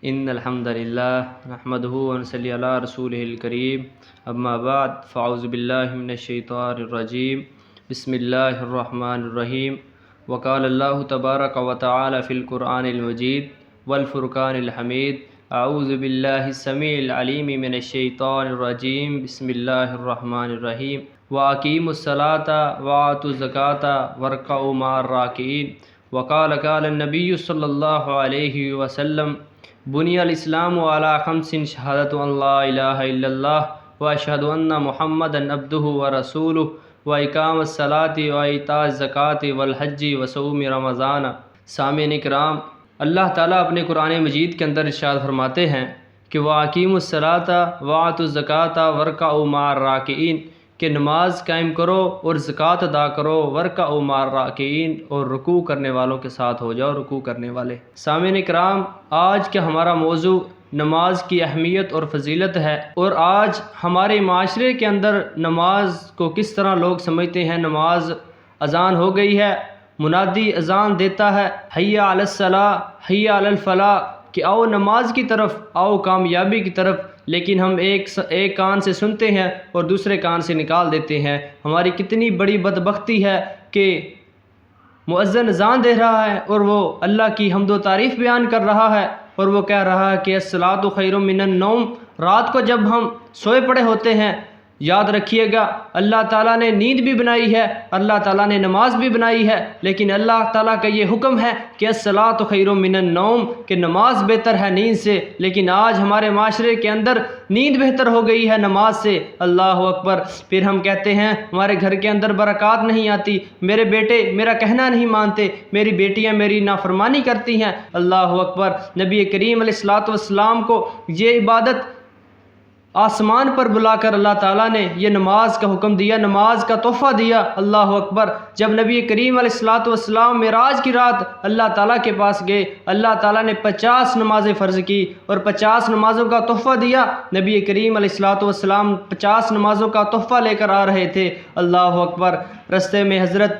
ان الحمد للہ نحمده ونصلی علی رسولہ الکریم اما بعد فاعوذ باللہ من الشیطان الرجیم بسم اللہ الرحمن الرحیم وقال اللہ تبارک و تعالی فی القرآن المجید والفرقان الحمید اعوذ باللہ السمیع العلیم من الشیطان الرجیم بسم اللہ الرحمن الرحیم وَأَقِيمُوا الصَّلَاةَ وَآتُوا الزَّكَاةَ وَارْكَعُوا مَعَ الرَّاكِعِينَ وقال قال النبی صلی اللہ علیہ وسلم بني الإسلام على خمس شهادة أن لا إله إلا الله وأشهد أن محمدا عبده ورسوله وإقام الصلاة وإيتاء الزكاة والحج وصوم رمضان۔ سامعین اکرام، اللہ تعالیٰ اپنے قرآن مجید کے اندر ارشاد فرماتے ہیں کہ وَأَقِيمُوا الصَّلَاةَ وَآتُوا الزَّكَاةَ وَارْكَعُوا مَعَ الرَّاكِعِينَ کہ نماز قائم کرو اور زکوٰۃ ادا کرو، وَارْكَعُوا مَعَ الرَّاكِعِينَ اور رکوع کرنے والوں کے ساتھ ہو جاؤ، رکوع کرنے والے۔ سامعین اکرام، آج کا ہمارا موضوع نماز کی اہمیت اور فضیلت ہے، اور آج ہمارے معاشرے کے اندر نماز کو کس طرح لوگ سمجھتے ہیں۔ نماز اذان ہو گئی ہے، منادی اذان دیتا ہے حی علی الصلاۃ حی علی الفلاح کہ آؤ نماز کی طرف، آؤ کامیابی کی طرف، لیکن ہم ایک کان سے سنتے ہیں اور دوسرے کان سے نکال دیتے ہیں۔ ہماری کتنی بڑی بدبختی ہے کہ مؤذن اذان دے رہا ہے اور وہ اللہ کی حمد و تعریف بیان کر رہا ہے، اور وہ کہہ رہا ہے کہ الصلاۃ خیر من النوم۔ رات کو جب ہم سوئے پڑے ہوتے ہیں، یاد رکھیے گا اللہ تعالیٰ نے نیند بھی بنائی ہے، اللہ تعالیٰ نے نماز بھی بنائی ہے، لیکن اللہ تعالیٰ کا یہ حکم ہے کہ الصلاۃ خیر من النوم کہ نماز بہتر ہے نیند سے، لیکن آج ہمارے معاشرے کے اندر نیند بہتر ہو گئی ہے نماز سے۔ اللہ اکبر۔ پھر ہم کہتے ہیں ہمارے گھر کے اندر برکات نہیں آتی، میرے بیٹے میرا کہنا نہیں مانتے، میری بیٹیاں میری نافرمانی کرتی ہیں۔ اللہ اکبر۔ نبی کریم علیہ الصلوۃ والسلام کو یہ عبادت آسمان پر بلا کر اللہ تعالیٰ نے یہ نماز کا حکم دیا، نماز کا تحفہ دیا۔ اللہ اکبر۔ جب نبی کریم علیہ الصلوۃ والسلام معراج کی رات اللہ تعالیٰ کے پاس گئے، اللہ تعالیٰ نے 50 نمازیں فرض کی اور 50 نمازوں کا تحفہ دیا۔ نبی کریم علیہ الصلوۃ والسلام 50 نمازوں کا تحفہ لے کر آ رہے تھے۔ اللہ اکبر۔ رستے میں حضرت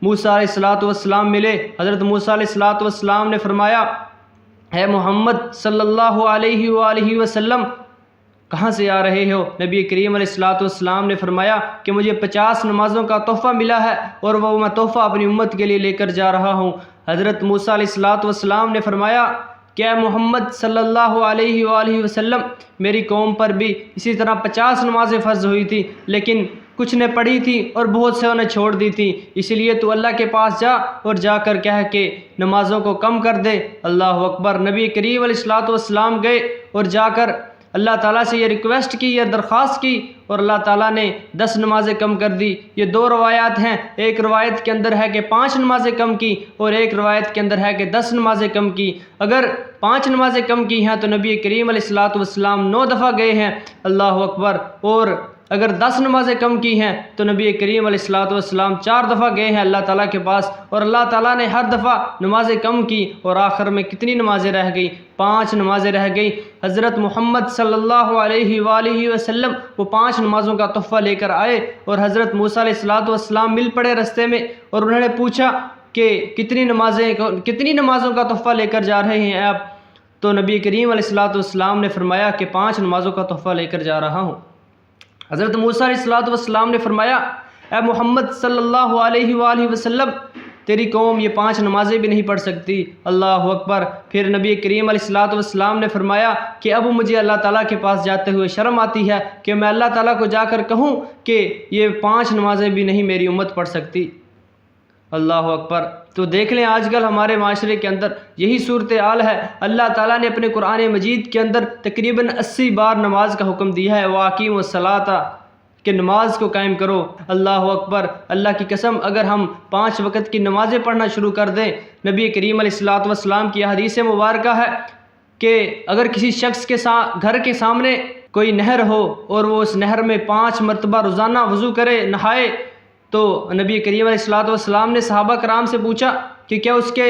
موسیٰ علیہ الصلوۃ والسلام ملے۔ حضرت موسیٰ علیہ الصلوۃ والسلام نے فرمایا، اے محمد صلی اللہ علیہ وآلہ وسلم کہاں سے آ رہے ہو؟ نبی کریم علیہ الصلوۃ والسلام نے فرمایا کہ مجھے 50 نمازوں کا تحفہ ملا ہے اور وہ میں تحفہ اپنی امت کے لیے لے کر جا رہا ہوں۔ حضرت موسیٰ علیہ الصلوۃ والسلام نے فرمایا کہ اے محمد صلی اللہ علیہ وآلہ وسلم میری قوم پر بھی اسی طرح 50 نمازیں فرض ہوئی تھیں، لیکن کچھ نے پڑھی تھی اور بہت سے نے چھوڑ دی تھی، اس لیے تو اللہ کے پاس جا اور جا کر کہہ کہ نمازوں کو کم کر دے۔ اللہ اکبر۔ نبی کریم علیہ الصلوۃ والسلام گئے اور جا کر اللہ تعالیٰ سے یہ ریکویسٹ کی، یہ درخواست کی، اور اللہ تعالیٰ نے 10 نمازیں کم کر دی۔ یہ 2 روایات ہیں، ایک روایت کے اندر ہے کہ 5 نمازیں کم کی اور ایک روایت کے اندر ہے کہ 10 نمازیں کم کی۔ اگر 5 نمازیں کم کی ہیں تو نبی کریم علیہ الصلوۃ والسلام 9 دفعہ گئے ہیں۔ اللہ اکبر۔ اور اگر 10 نمازیں کم کی ہیں تو نبی کریم علیہ الصلوۃ والسلام 4 دفعہ گئے ہیں اللہ تعالیٰ کے پاس، اور اللہ تعالیٰ نے ہر دفعہ نمازیں کم کی، اور آخر میں کتنی نمازیں رہ گئی؟ 5 نمازیں رہ گئی۔ حضرت محمد صلی اللہ علیہ وآلہ وسلم وہ 5 نمازوں کا تحفہ لے کر آئے، اور حضرت موسیٰ علیہ الصلوۃ والسلام مل پڑے رستے میں، اور انہوں نے پوچھا کہ کتنی نمازوں کا تحفہ لے کر جا رہے ہیں آپ؟ تو نبی کریم علیہ الصلوۃ والسلام نے فرمایا کہ 5 نمازوں کا تحفہ لے کر جا رہا ہوں۔ حضرت موسیٰ علیہ الصلوۃ والسلام نے فرمایا، اے محمد صلی اللہ علیہ وآلہ وسلم تیری قوم یہ 5 نمازیں بھی نہیں پڑھ سکتی۔ اللہ اکبر۔ پھر نبی کریم علیہ الصلوۃ والسلام نے فرمایا کہ اب مجھے اللہ تعالیٰ کے پاس جاتے ہوئے شرم آتی ہے کہ میں اللہ تعالیٰ کو جا کر کہوں کہ یہ 5 نمازیں بھی نہیں میری امت پڑھ سکتی۔ اللہ اکبر۔ تو دیکھ لیں آج کل ہمارے معاشرے کے اندر یہی صورتحال ہے۔ اللہ تعالیٰ نے اپنے قرآن مجید کے اندر تقریباً 80 بار نماز کا حکم دیا ہے، وَأَقِيمُوا الصَّلَاةَ کہ نماز کو قائم کرو۔ اللہ اکبر۔ اللہ کی قسم اگر ہم 5 وقت کی نمازیں پڑھنا شروع کر دیں، نبی کریم علیہ الصلوۃ والسلام کی حدیث مبارکہ ہے کہ اگر کسی شخص کے گھر کے سامنے کوئی نہر ہو اور وہ اس نہر میں 5 مرتبہ روزانہ وضو کرے، نہائے، تو نبی کریم علیہ الصلوۃ والسلام نے صحابہ کرام سے پوچھا کہ کیا اس کے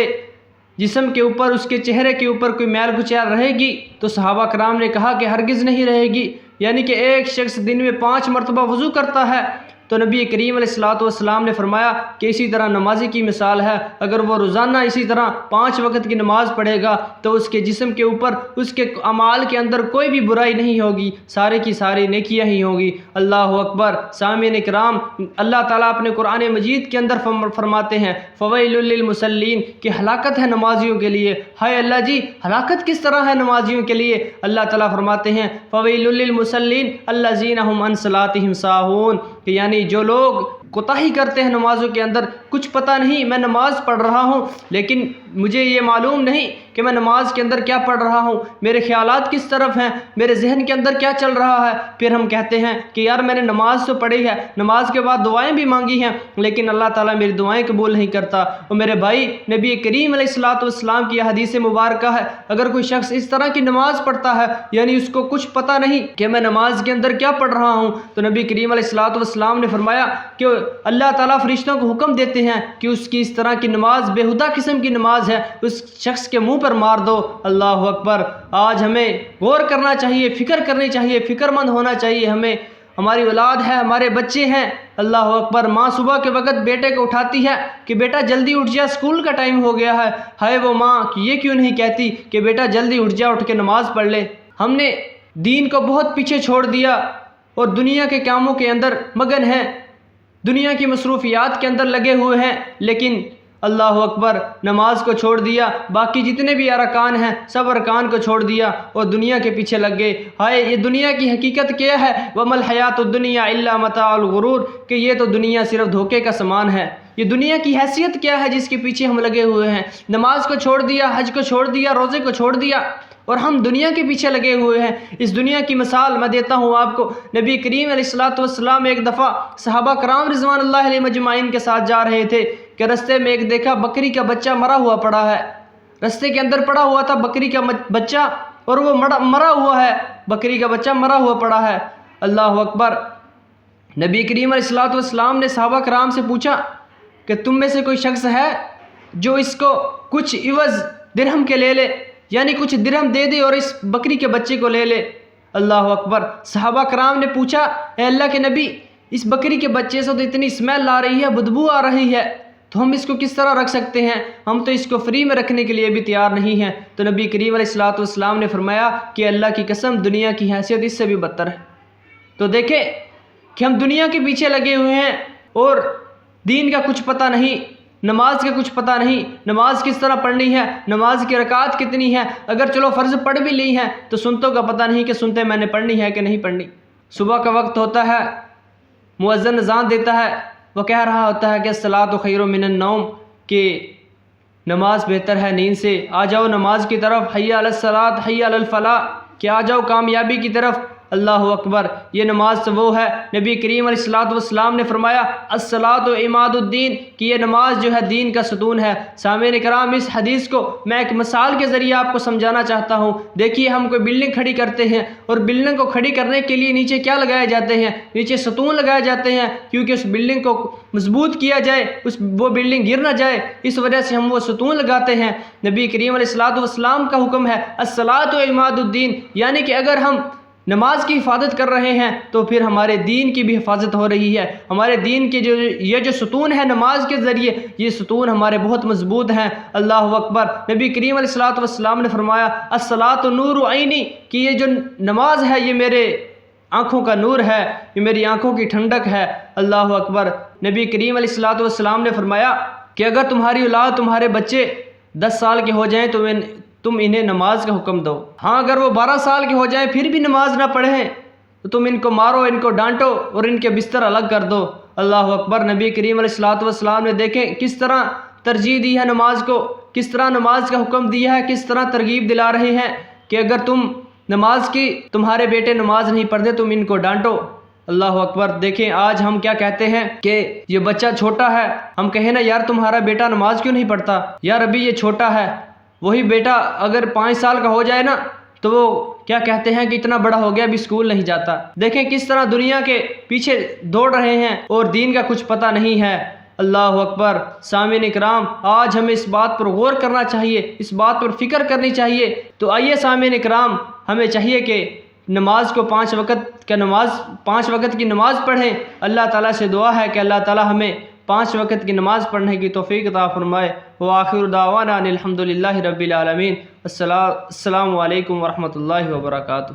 جسم کے اوپر، اس کے چہرے کے اوپر کوئی میل کچیل رہے گی؟ تو صحابہ کرام نے کہا کہ ہرگز نہیں رہے گی۔ یعنی کہ ایک شخص دن میں 5 مرتبہ وضو کرتا ہے تو نبی کریم علیہ الصلوۃ والسلام نے فرمایا کہ اسی طرح نمازی کی مثال ہے، اگر وہ روزانہ اسی طرح 5 وقت کی نماز پڑھے گا تو اس کے جسم کے اوپر اس کے اعمال کے اندر کوئی بھی برائی نہیں ہوگی، سارے کی ساری نیکیاں ہی ہوں گی۔ اللہ اکبر۔ سامعین کرام، اللہ تعالیٰ اپنے قرآن مجید کے اندر فرماتے ہیں فویل للمصلین، کہ ہلاکت ہے نمازیوں کے لیے۔ ہائے اللہ جی، ہلاکت کس طرح ہے نمازیوں کے لیے؟ اللہ تعالیٰ فرماتے ہیں فویل للمصلین الذین هم عن صلاتهم ساہون، کہ یعنی جو لوگ کوتاہی کرتے ہیں نمازوں کے اندر، کچھ پتہ نہیں میں نماز پڑھ رہا ہوں لیکن مجھے یہ معلوم نہیں کہ میں نماز کے اندر کیا پڑھ رہا ہوں، میرے خیالات کس طرف ہیں، میرے ذہن کے اندر کیا چل رہا ہے۔ پھر ہم کہتے ہیں کہ یار میں نے نماز تو پڑھی ہے، نماز کے بعد دعائیں بھی مانگی ہیں، لیکن اللہ تعالیٰ میری دعائیں قبول نہیں کرتا۔ اور میرے بھائی، نبی کریم علیہ الصلوۃ والسلام کی حدیث مبارکہ ہے، اگر کوئی شخص اس طرح کی نماز پڑھتا ہے، یعنی اس کو کچھ پتہ نہیں کہ میں نماز کے اندر کیا پڑھ رہا ہوں، تو نبی کریم علیہ الصلوۃ والسلام نے فرمایا کہ اللہ تعالیٰ فرشتوں کو حکم دیتے ہیں کہ اس کی اس طرح کی نماز بےہودہ قسم کی نماز ہے، اس شخص کے منہ پر مار دو۔ اللہ اکبر۔ آج ہمیں غور کرنا چاہیے، فکر کرنی چاہیے، فکر مند ہونا چاہیے ہمیں۔ ہماری اولاد ہے، ہمارے بچے ہیں، اللہ اکبر۔ ماں صبح کے وقت بیٹے کو اٹھاتی ہے کہ بیٹا جلدی اٹھ جا، اسکول کا ٹائم ہو گیا ہے۔ ہائے وہ ماں کہ یہ کیوں نہیں کہتی کہ بیٹا جلدی اٹھ جا، اٹھ کے نماز پڑھ لے۔ ہم نے دین کو بہت پیچھے چھوڑ دیا اور دنیا کے کاموں کے اندر مگن ہیں، دنیا کی مصروفیات کے اندر لگے ہوئے ہیں، لیکن اللہ اکبر نماز کو چھوڑ دیا، باقی جتنے بھی ارکان ہیں سب ارکان کو چھوڑ دیا اور دنیا کے پیچھے لگ گئے۔ ہائے یہ دنیا کی حقیقت کیا ہے؟ وَمَا الْحَيَاةُ الدُّنْيَا إِلَّا مَتَاعُ الْغُرُورِ، کہ یہ تو دنیا صرف دھوکے کا سامان ہے۔ یہ دنیا کی حیثیت کیا ہے جس کے پیچھے ہم لگے ہوئے ہیں؟ نماز کو چھوڑ دیا، حج کو چھوڑ دیا، روزے کو چھوڑ دیا اور ہم دنیا کے پیچھے لگے ہوئے ہیں۔ اس دنیا کی مثال میں دیتا ہوں آپ کو۔ نبی کریم علیہ الصلوۃ والسلام ایک دفعہ صحابہ کرام رضوان اللہ علیہ مجمعین کے ساتھ جا رہے تھے کہ رستے میں ایک دیکھا بکری کا بچہ مرا ہوا پڑا ہے، رستے کے اندر پڑا ہوا تھا بکری کا بچہ اور وہ مرا ہوا ہے، بکری کا بچہ مرا ہوا پڑا ہے۔ اللہ اکبر۔ نبی کریم علیہ الصلوۃ والسلام نے صحابہ کرام سے پوچھا کہ تم میں سے کوئی شخص ہے جو اس کو کچھ عوض درہم کے لے لے، یعنی کچھ درہم دے دے اور اس بکری کے بچے کو لے لے؟ اللہ اکبر۔ صحابہ کرام نے پوچھا اے اللہ کے نبی، اس بکری کے بچے سے تو اتنی اسمیل آ رہی ہے، بدبو آ رہی ہے، تو ہم اس کو کس طرح رکھ سکتے ہیں؟ ہم تو اس کو فری میں رکھنے کے لیے بھی تیار نہیں ہیں۔ تو نبی کریم علیہ الصلوۃ والسلام نے فرمایا کہ اللہ کی قسم دنیا کی حیثیت اس سے بھی بدتر ہے۔ تو دیکھیں کہ ہم دنیا کے پیچھے لگے ہوئے ہیں اور دین کا کچھ پتہ نہیں، نماز کا کچھ پتہ نہیں، نماز کس طرح پڑھنی ہے، نماز کی رکعت کتنی ہے، اگر چلو فرض پڑھ بھی لی ہیں تو سنتوں کا پتہ نہیں کہ سنتے میں نے پڑھنی ہے کہ نہیں پڑھنی۔ صبح کا وقت ہوتا ہے، مؤذن اذان دیتا ہے، وہ کہہ رہا ہوتا ہے کہ الصلاۃ خیر من النوم، کہ نماز بہتر ہے نیند سے، آ جاؤ نماز کی طرف، حی علی الصلاۃ حی علی الفلاح، کہ آ جاؤ کامیابی کی طرف۔ اللہ اکبر۔ یہ نماز تو وہ ہے، نبی کریم علیہ الصلوۃ والسلام نے فرمایا الصلاۃ عماد الدین، کہ یہ نماز جو ہے دین کا ستون ہے۔ سامعین کرام، اس حدیث کو میں ایک مثال کے ذریعے آپ کو سمجھانا چاہتا ہوں۔ دیکھیے ہم کوئی بلڈنگ کھڑی کرتے ہیں اور بلڈنگ کو کھڑی کرنے کے لیے نیچے کیا لگائے جاتے ہیں؟ نیچے ستون لگائے جاتے ہیں، کیونکہ اس بلڈنگ کو مضبوط کیا جائے، وہ بلڈنگ گر نہ جائے، اس وجہ سے ہم وہ ستون لگاتے ہیں۔ نبی کریم علیہ الصلوۃ والسلام کا حکم ہے الصلاۃ عماد الدین، یعنی کہ اگر ہم نماز کی حفاظت کر رہے ہیں تو پھر ہمارے دین کی بھی حفاظت ہو رہی ہے۔ ہمارے دین کے یہ جو ستون ہے نماز کے ذریعے، یہ ستون ہمارے بہت مضبوط ہیں۔ اللہ اکبر۔ نبی کریم علیہ الصلوۃ والسلام نے فرمایا الصلاۃ نور عینی، کہ یہ جو نماز ہے یہ میرے آنکھوں کا نور ہے، یہ میری آنکھوں کی ٹھنڈک ہے۔ اللہ اکبر۔ نبی کریم علیہ الصلوۃ والسلام نے فرمایا کہ اگر تمہاری اولاد، تمہارے بچے 10 سال کے ہو جائیں تو تم انہیں نماز کا حکم دو، ہاں اگر وہ 12 سال کے ہو جائیں پھر بھی نماز نہ پڑھیں تو تم ان کو مارو، ان کو ڈانٹو اور ان کے بستر الگ کر دو۔ اللہ اکبر۔ نبی کریم علیہ الصلوۃ والسلام نے دیکھیں کس طرح ترجیح دی ہے نماز کو، کس طرح نماز کا حکم دیا ہے، کس طرح ترغیب دلا رہے ہیں کہ اگر تمہارے بیٹے نماز نہیں پڑھتے تم ان کو ڈانٹو۔ اللہ اکبر۔ دیکھیں آج ہم کیا کہتے ہیں کہ یہ بچہ چھوٹا ہے، ہم کہیں نا یار تمہارا بیٹا نماز کیوں نہیں پڑھتا، یار ابھی یہ چھوٹا ہے۔ وہی بیٹا اگر 5 سال کا ہو جائے نا تو وہ کیا کہتے ہیں کہ اتنا بڑا ہو گیا ابھی اسکول نہیں جاتا۔ دیکھیں کس طرح دنیا کے پیچھے دوڑ رہے ہیں اور دین کا کچھ پتہ نہیں ہے۔ اللہ اکبر۔ سامعین کرام، آج ہمیں اس بات پر غور کرنا چاہیے، اس بات پر فکر کرنی چاہیے۔ تو آئیے سامعین کرام، ہمیں چاہیے کہ نماز کو 5 وقت کی نماز پڑھیں۔ اللہ تعالیٰ سے دعا ہے کہ اللہ تعالیٰ ہمیں 5 وقت کی نماز پڑھنے کی توفیق عطا فرمائے۔ وآخر دعوانا ان الحمد للہ رب العالمین۔ السلام علیکم ورحمۃ اللہ وبرکاتہ۔